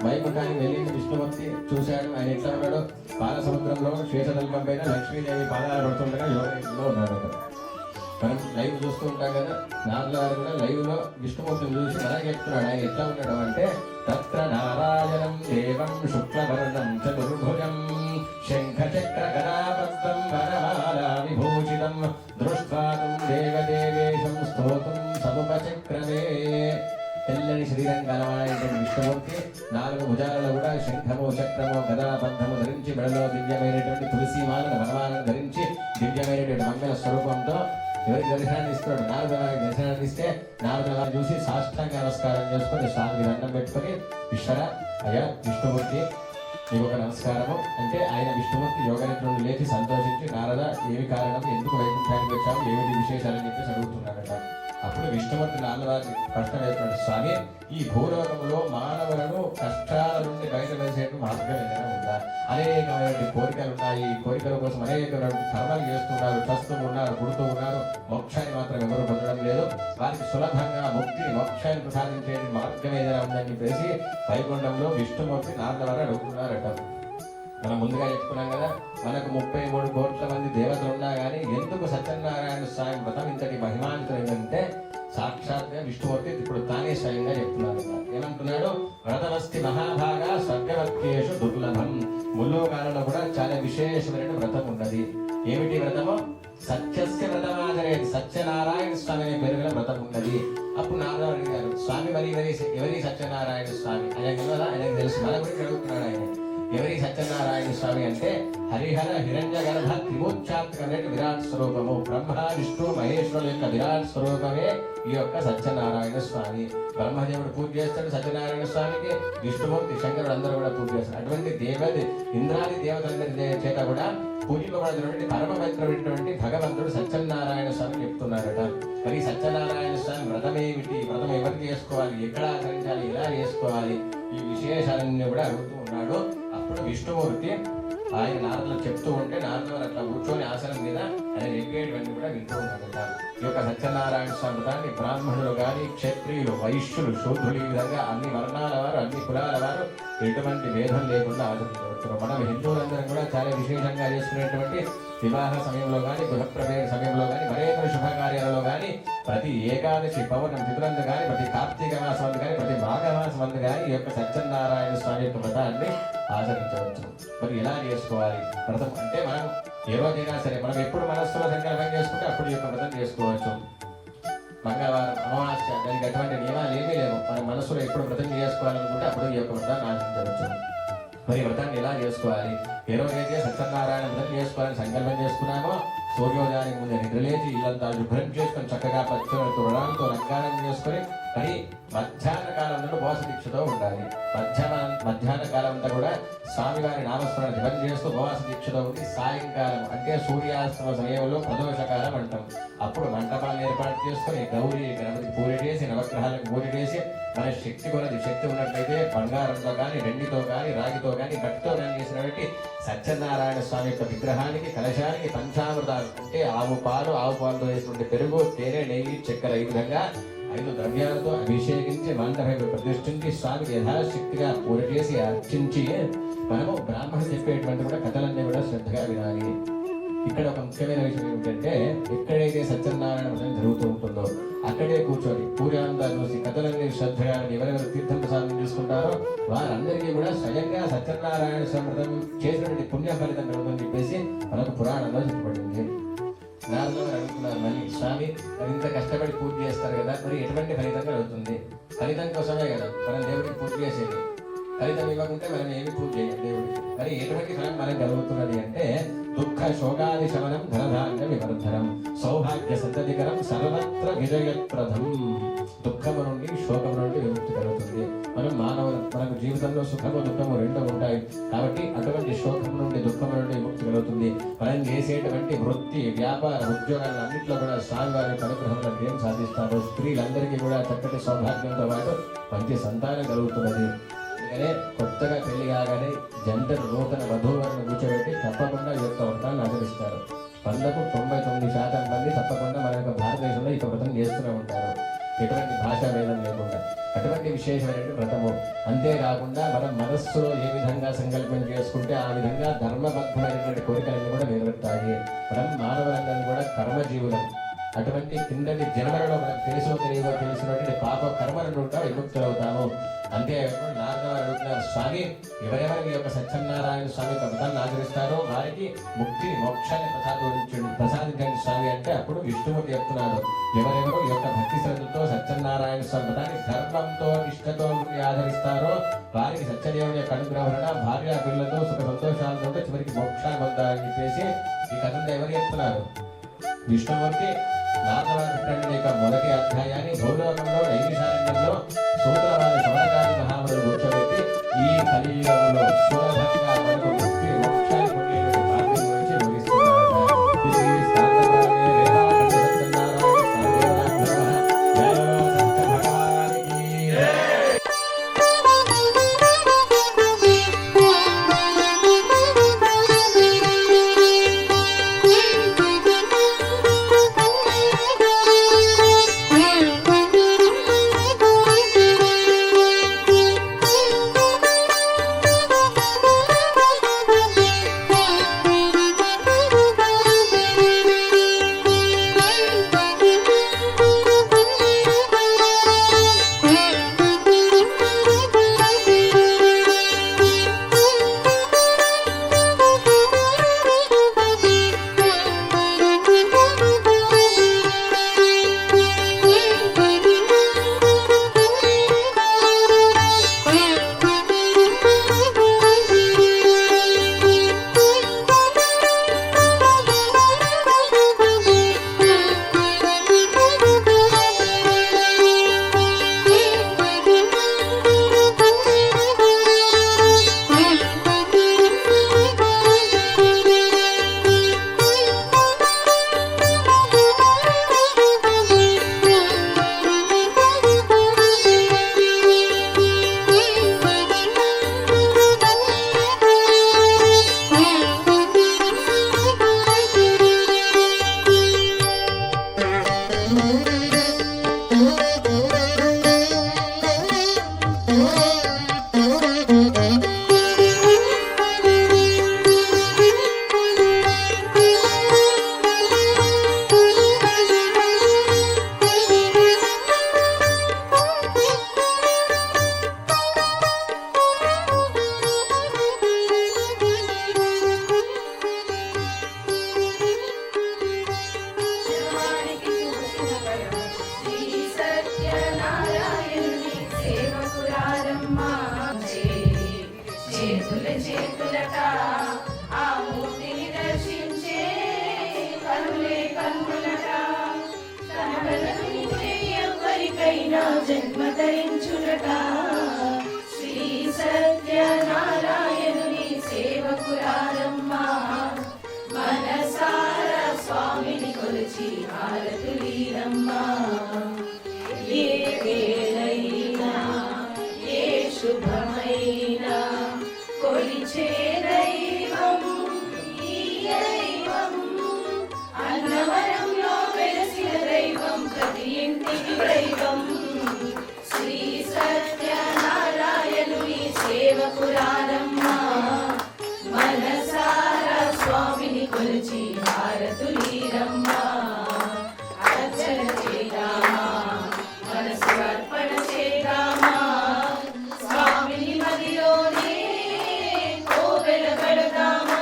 వైకుంఠానికి వెళ్ళింది విష్ణుమూర్తి, చూశాడు ఆయన ఎట్లా ఉన్నాడు. పాలసముద్రంలో శేషదల్పం పైన లక్ష్మీదేవి పాదాలు పడుతుండగా యోగంలో ఉన్నాడు. మనం లైవ్ చూస్తూ ఉంటాం కదా, నారదుల వారు కూడా లైవ్ లో విష్ణుమూర్తిని చూసి మనకి చెప్తున్నాడు ఆయన ఎట్లా ఉన్నాడు అంటే, తత్ర నారాయణం దేవం శుక్లవర్ణం చతుర్భుజం శంఖ చక్ర గదాపద్మం వనమాలా విభూషితం దృష్ట్వా దేవదేవేశం స్తోతుం సముపచక్రమే. తెల్లని శరీరం కలవాడైనటువంటి విష్ణుమూర్తి 4 భుజాలలో కూడా శంఖము, చక్రము, గదాబంధము ధరించి, మెడలో దివ్యమైనటువంటి తులసి మాలను, వనమాలను ధరించి దివ్యమైనటువంటి మంగళ స్వరూపంతో ఎవరికి దర్శనాన్ని ఇస్తున్నాడు? నారదుల వారికి దర్శనాన్ని ఇస్తే నారదుల వారిని చూసి సాష్టాంగ నమస్కారం చేసుకొని స్వామికి దండం పెట్టుకొని, ఈశ్వర అయ్యా విష్ణుమూర్తి నీకు ఒక నమస్కారము అంటే, ఆయన విష్ణుమూర్తి యోగనిద్ర నుండి లేచి సంతోషించి, నారద ఏమి కారణం, ఎందుకు వైకుంఠానికి వచ్చాము, ఏమిటి విశేషాలని చెప్పేసి అడుగుతున్నాడట. అప్పుడు విష్ణుమూర్తి నారదుల ప్రశ్న వేస్తున్నాడు, స్వామి ఈ భూలోకంలో మానవులను కష్టాల నుండి బయట వేసేట్టు మార్గం ఏదైనా ఉందా? అనేకమైన కోరికలు ఉన్నాయి, ఈ కోరికల కోసం అనేకమైన కర్మలు చేస్తున్నారు, చస్తూ ఉన్నారు, పుడుతూ ఉన్నారు, మోక్షాన్ని మాత్రం ఎవరు పొందడం లేదు. వారికి సులభంగా ముక్తిని, మోక్షాన్ని ప్రసాదించే మార్గం ఏదైనా ఉందని చెప్పేసి వైకుంఠంలో విష్ణుమూర్తి నారదుల వారు అడుగుతున్నారట. మనం ముందుగా చెప్పుకున్నాం కదా, మనకు 33 కోట్ల మంది దేవతలు ఉన్నా కానీ ఎందుకు సత్యనారాయణ స్వామి వ్రతం ఇంతటి మహిమాంతం ఏంటంటే, సాక్షాత్గా విష్ణుమూర్తి ఇప్పుడు తానే స్వయంగా చెప్తున్నారు. ఏమంటున్నాడు? వ్రతమస్తి మహాభాగా స్వర్గవత్యేషు దుర్లభం ముల్లోకాలలో కూడా చాలా విశేషమైన వ్రతం ఉన్నది. ఏమిటి వ్రతము? సత్యస్య వ్రతమాచరేది. సత్యనారాయణ స్వామి అనే పేరు గల వ్రతం ఉన్నది. అప్పుడు నారదుడు అడిగారు, స్వామి మరి ఎవరి సత్యనారాయణ స్వామి? ఆయన తెలియదా? ఆయనకు తెలుసు. మన గురించి అడుగుతున్నాడు ఆయన. ఎవరి సత్యనారాయణ స్వామి అంటే హరిహర హిరణ్య గర్భ త్రిమూర్ఛాత్మక విరాట్ స్వరూపము, బ్రహ్మ విష్ణు మహేశ్వరుల యొక్క విరాట్ స్వరూపమే ఈ యొక్క సత్యనారాయణ స్వామి. బ్రహ్మదేవుడు పూజ చేస్తాడు సత్యనారాయణ స్వామికి, విష్ణుమూర్తి శంకరుడు అందరూ కూడా పూజ చేస్తారు. అటువంటి ఇంద్రాది దేవతలందరి చేత కూడా పూజింపబడినటువంటి పరమపవిత్రమైనటువంటి భగవంతుడు సత్యనారాయణ స్వామి చెప్తున్నారట. మరి సత్యనారాయణ స్వామి వ్రతం ఏమిటి? వ్రతం ఎవరు చేసుకోవాలి? ఎక్కడ ఆచరించాలి? ఎలా చేసుకోవాలి? ఈ విశేషాలన్నీ కూడా అడుగుతూ ఉన్నాడు. అప్పుడు విష్ణుమూర్తి ఆయన నారదులకు చెప్తూ ఉంటే నారదులు అట్లా కూర్చొని ఆసనం మీద ఆయన చెప్పేటివన్నీ కూడా వింటూ ఉన్నాడట. ఈ యొక్క సత్యనారాయణ స్వామి వ్రతాన్ని బ్రాహ్మణులు కానీ, క్షత్రియులు, వైశ్యులు, శూద్రులు, ఈ విధంగా అన్ని వర్ణాల వారు, అన్ని కులాల వారు ఎటువంటి భేదం లేకుండా ఆచరించవచ్చు. మనం హిందువులందరం కూడా చాలా విశేషంగా చేసుకునేటువంటి వివాహ సమయంలో కానీ, గృహప్రవేశ సమయంలో కానీ, మరేతర శుభకార్యాలలో కానీ, ప్రతి ఏకాదశి పౌర్ణమి తిథులందు కానీ, ప్రతి కార్తీక మాసం కానీ, ప్రతి మాఘమాసం అందు కానీ ఈ యొక్క సత్యనారాయణ స్వామి యొక్క వ్రతాన్ని ఆచరించవచ్చు. మరి ఎలా చేసుకోవాలి వ్రతం అంటే? మనం ఏ రోజైనా సరే మనం ఎప్పుడు మనస్సులో సంకల్పం చేసుకుంటే అప్పుడు ఈ యొక్క వ్రతం చేసుకోవచ్చు. మంగళవారం, అమావాస్య, దానికి అటువంటి నియమాలు ఏమీ లేవు. మన మనస్సులో ఎప్పుడు వ్రతం చేసుకోవాలనుకుంటే అప్పుడు ఈ యొక్క వ్రతాన్ని ఆచరించవచ్చు. మరి వ్రతాన్ని ఎలా చేసుకోవాలి? ఏ రోజైతే సత్యనారాయణ వ్రతం చేసుకోవాలని సంకల్పం చేసుకున్నామో సూర్యోదయానికి ముందే నిద్రలేచి ఇల్లంతా శుభ్రం చేసుకొని చక్కగా పచ్చతో రుణాలతో రంగారం చేసుకొని మరి మధ్యాహ్న కాలం నుండి ఉపవాస దీక్షతో ఉండాలి. మధ్యాహ్న కాలం అంతా కూడా స్వామివారి నామస్మరణ జపం చేస్తూ ఉపవాస దీక్షతో ఉండి సాయంకాలం అంటే సూర్యాస్తమ సమయంలో ప్రదోషకాలం అంటాం. అప్పుడు మంటపాలను ఏర్పాటు చేసుకొని గౌరీ గణపతి పూజ చేసి నవగ్రహాలకు పూజ చేసి మన శక్తి కొలది శక్తి ఉన్నట్లయితే బంగారంతో కానీ, వెండితో కానీ, రాగితో కానీ, గట్టితో కానీ చేసినటువంటి సత్యనారాయణ స్వామి యొక్క విగ్రహానికి, కలశానికి పంచామృతాలు అంటే ఆవు పాలతో వేసినటువంటి పెరుగు, తేనె, నెయ్యి, చక్కెర ఈ విధంగా 5 ద్రవ్యాలతో అభిషేకించి మంటపై ప్రతిష్ఠించి స్వామికి యథాశక్తిగా పూజ చేసి అర్చించి మనము బ్రాహ్మణులు చెప్పేటువంటి కూడా కథలన్నీ కూడా శ్రద్ధగా వినాలి. ఇక్కడ ఒక ముఖ్యమైన విషయం ఏమిటంటే ఎక్కడైతే సత్యనారాయణ వ్రతం జరుగుతూ ఉంటుందో అక్కడే కూర్చొని పూజంతా చూసి కథలన్నీ శ్రద్ధగా ఎవరెవరు తీర్థం ప్రసాదం తీసుకుంటారో వారందరికీ కూడా స్వయంగా సత్యనారాయణ వ్రతం చేసినటువంటి పుణ్య ఫలితం కలుగుతుందని చెప్పేసి మనకు పురాణంలో చెప్పబడింది. నారదులు అడుగుతున్నారు, మళ్ళీ స్వామి మరి ఇంత కష్టపడి పూజ చేస్తారు కదా, మరి ఎటువంటి ఫలితం కలుగుతుంది? ఫలితం కోసమే కదా మనం దేవుడికి పూజ చేసేది. ఫలితం ఇవ్వకుంటే మనం ఏమి పూజ చేయాలి దేవుడికి? మరి ఎటువంటి ఫలం మనం కలుగుతున్నది అంటే దుఃఖ శోకాది శమనం, ధనధాన్య వివర్ధనం, సౌభాగ్య సంతతికరం, సర్వత్ర విజయప్రదం. దుఃఖము నుండి శోకము నుండి విముక్తి కలుగుతుంది. మనం మనకు జీవితంలో సుఖము దుఃఖము రెండు ఉంటాయి కాబట్టి అటువంటి శోకం నుండి దుఃఖము నుండి విముక్తి కలుగుతుంది. మనం చేసేటువంటి వృత్తి, వ్యాపార, ఉద్యోగాలు అన్నింటిలో కూడా స్వామివారి అనుగ్రహంలో ఏం సాధిస్తారు. స్త్రీలందరికీ కూడా చక్కటి సౌభాగ్యంతో పాటు మంచి సంతానం కలుగుతున్నది. అందుకనే కొత్తగా పెళ్లి కాగానే జంటలు నూతన వధూవరులను కూర్చోబెట్టి తప్పకుండా ఈ యొక్క వ్రతాన్ని ఆచరిస్తారు. 100కు 99% మంది తప్పకుండా మన యొక్క భారతదేశంలో ఈ వ్రతం చేస్తూనే ఉంటారు, ఎటువంటి భాషా భేదం లేకుండా. అటువంటి విశేషమైనటువంటి వ్రతము. అంతేకాకుండా మనం మనస్సులో ఏ విధంగా సంకల్పం చేసుకుంటే ఆ విధంగా ధర్మబద్ధమైనటువంటి కోరికలన్నీ కూడా నెరవేరుతాయి. మనం మానవులందరినీ కూడా కర్మజీవులం. అటువంటి కిందటి జన్మలలో మనకు తెలిసినటువంటి పాప కర్మల నుండి విముక్తులవుతాము. అంతేకాకుండా నారదులు అడుగుతున్నారు, స్వామి ఎవరెవరు ఈ యొక్క సత్యనారాయణ స్వామి యొక్క వ్రతాన్ని ఆచరిస్తారో వారికి ముక్తి మోక్షాన్ని ప్రసాదించండి స్వామి అంటే అప్పుడు విష్ణుమూర్తి చెప్తున్నాడు, ఎవరెవరు ఈ యొక్క భక్తి శ్రద్ధతో సత్యనారాయణ స్వామి వ్రతాన్ని ధర్మంతో నిష్ఠతో ఆచరిస్తారో వారికి సత్యదేవుని యొక్క అనుగ్రహణ భార్య పిల్లలతో సుఖ సంతోషాలతో చివరికి మోక్షాన్ని పొందాలని చెప్పేసి ఈ కథంతో ఎవరు చెప్తున్నారు? విష్ణుమూర్తి నారదుల యొక్క మొదటి అధ్యాయాన్ని భూలోకంలో నైమిషారణ్యంలో సూత్రవాద శౌనకాది మహామునులు కూర్చోబెట్టి ఈ కలియుగంలో సులభంగా మనకు ముక్తి మోక్షాన్ని పొందేటువంటి మార్గం గురించి వివరిస్తున్నారు. చేతులట ఆ మూర్తిని దర్శించే కనులే కన్నులట కనబడకు నిన్నే ఎవరికైనా జన్మ ధరించులట శ్రీ సత్యనారాయణుని సేవకురారమ్మా మనసార స్వామిని కొలిచి హారతులీరమ్మా ఏ వేళైనా ఏ శుభమైనా కొలిచే దైవం ఈ దైవం అన్నవరంలో వెలసిన దైవం ప్రతి ఇంటికి దైవం శ్రీ సత్యనారాయణుని సేవకురారమ్మా మనసారా స్వామిని కొలిచి హారతులీరమ్మా అర్చన చేద్దామా మనసు అర్పణ చేద్దామా స్వామిని మదిలోనే కోవెల పెడదామా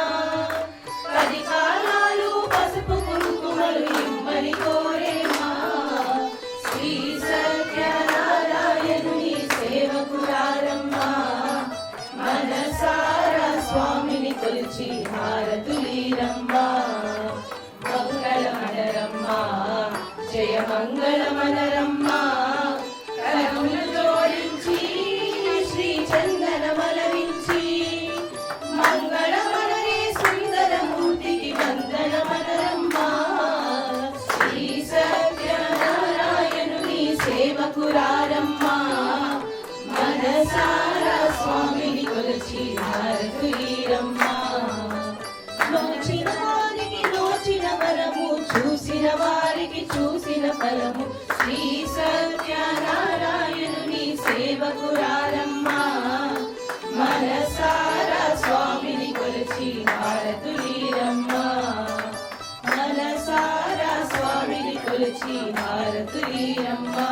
10 కాలాలు పసుపు కుంకుమలు ఇమ్మని కోరేమా శ్రీ సత్యనారాయణుని సేవకురారమ్మా మనసారా స్వామిని కొలిచి హారతులీరమ్మా మంగళమనరమ్మా జయ మంగళమనరమ్మా కరములు జోడించి శ్రీ చందనమలరించి మంగళమనరే సుందరమూర్తికి వందనమనరమ్మా శ్రీ సత్యనారాయణుని సేవకురారమ్మా మనసారా స్వామిని కొలిచి హారతులీరమ్మా నోచిన వారికి నోచిన వరము చూసిన వారికి చూసిన ఫలము శ్రీ సత్యనారాయణుని సేవకురారమ్మా మనసారా స్వామిని కొలిచి హారతులీరమ్మా మనసారా స్వామిని కొలిచి హారతులీరమ్మా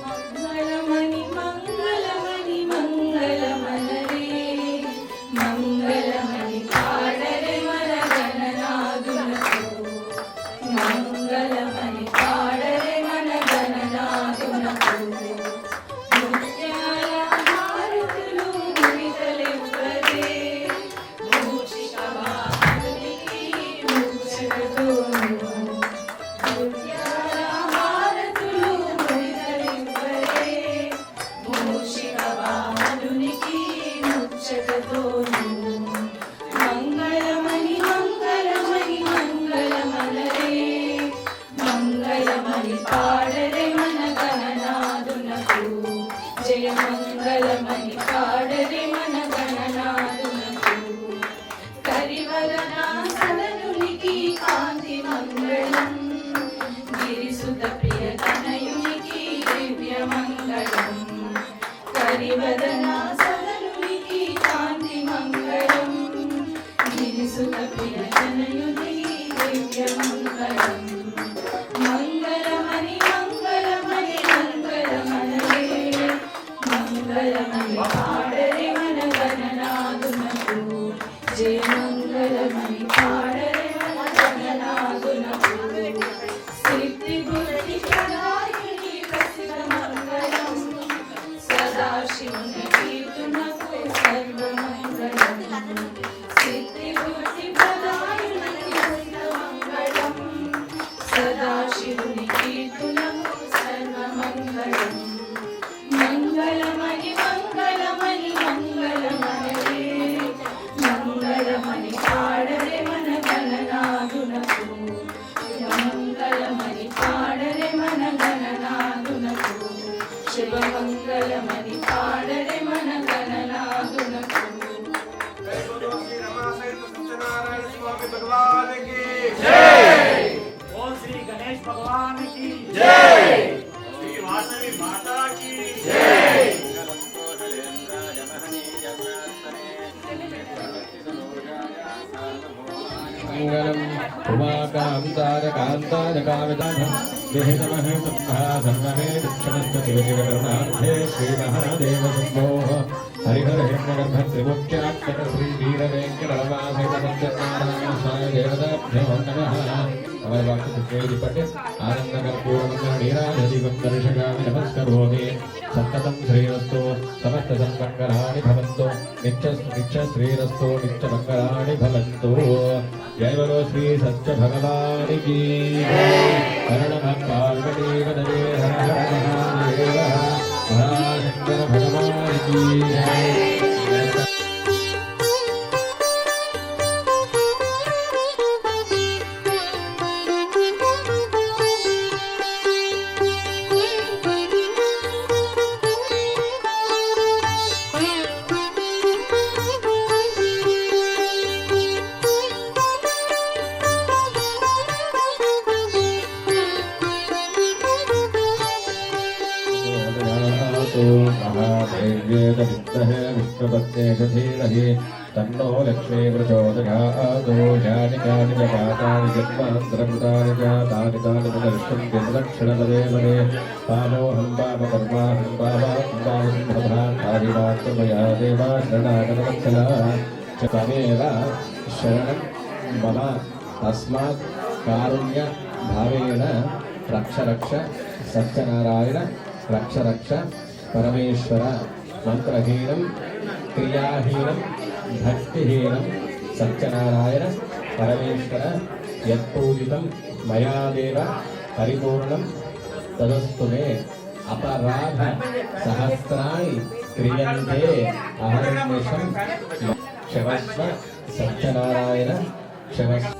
మంగళమణి మంగళమణి మంగళమనరే మంగళమణి పాడరే మన గణనాదులకు మంగళమణి పాడరే మన గణనాదులకు ముత్యాల హారతులు ముడితలెవ్వరే మూషిక వాహనునికి ముచ్చటతోను ముత్యాల హారతులు ముడితలెవ్వరే మూషిక వాహనునికి ముచ్చటతోను మంగళమణి మంగళమణి మంగళమనరే మంగళమణి పాడరే మన గణనాదునకు జయ మంగళమణి పాడరే మన గణనాదునకు కరివదనా సదనునికి కాంతి మంగళం గిరిసుత ప్రియ తనయునికి దివ్య మంగళం కరివదనా సదనునికి కాంతి మంగళం గిరిసుత ప్రియ తనయునికి దివ్య మంగళం మంగళమణి మంగళమణి మంగళమనరే మంగళమణి పాడరే మన గణనాదునకు జయ మంగళమణి పాడరే మన గణనాదునకు సిద్ధి బుద్ధి ప్రదాయిని ప్రసిద్ధ మంగళం సదాశివుని కీర్తనకు సర్వమంగళం సిద్ధి బుద్ధి ప్రదాయిని ప్రసిద్ధ మంగళం సదాశివుని కీర్తనకు సర్వమంగళం మంగళమణి మంగళమణి మంగళమనరే మంగళమణి పాడరే మన గణనాదునకు మంగళమణి పాడరే మన గణనాదునకు శుభమంగళమణి పాడరే మన గణనాదునకు ओम श्री गणेश भगवान की जय। श्री वासवी माता की जय। मंगलम उमाकांतारकांतारकाविदानं देहनमः सम्भासन्महे दक्षिणस्तुतिविजयकरुणार्थे श्रीमहादेव शम्भो हरिहरहिरण्यगर्भत्रिमुख्यात्तक श्रीवीरवेङ्कटरमासेन सत्यनारायण स्वामी देवताभ्यो नमः। अवयवाक्यपट्टे आनन्दकर्पूरमङ्गलनीराजदीपं दर्शकामि नमस्करोमि सन्ततं श्रीरस्तु समस्तसन्मङ्गलानि भवन्तु नित्यश्रीरस्तु नित्यमङ्गलानि भवन्तु जय बोलो श्री सत्य भगवान की हर नमः पार्वती पतये हर हर महादेव महाशंकर भगवान की जय। महादेव्येतविद्महे विष्णुपत्ने धीमहि तन्नो लक्ष्मी प्रचोदयात् यानि च पातानि जन्मान्तरकृतानि च तानि प्रदर्शन् यदक्षणपदे मने पामोऽहं पामकर्माहं पामसिंहभान्तादिमात्रमया देवा शरणागतवत्सला च तमेव शरणं मम तस्मात् कारुण्य भावेन रक्ष सत्यनारायण रक्ष परमेश्वर मंत्रहीनं क्रियाहीनं भक्तिहीनं सत्यनारायण परमेश्वर यत्पूजितं मया देव परिपूर्णं तदस्तु मे अपराध सहस्राणि क्रियन्ते अहर्निशं क्षमस्व सत्यनारायण क्षमस्व।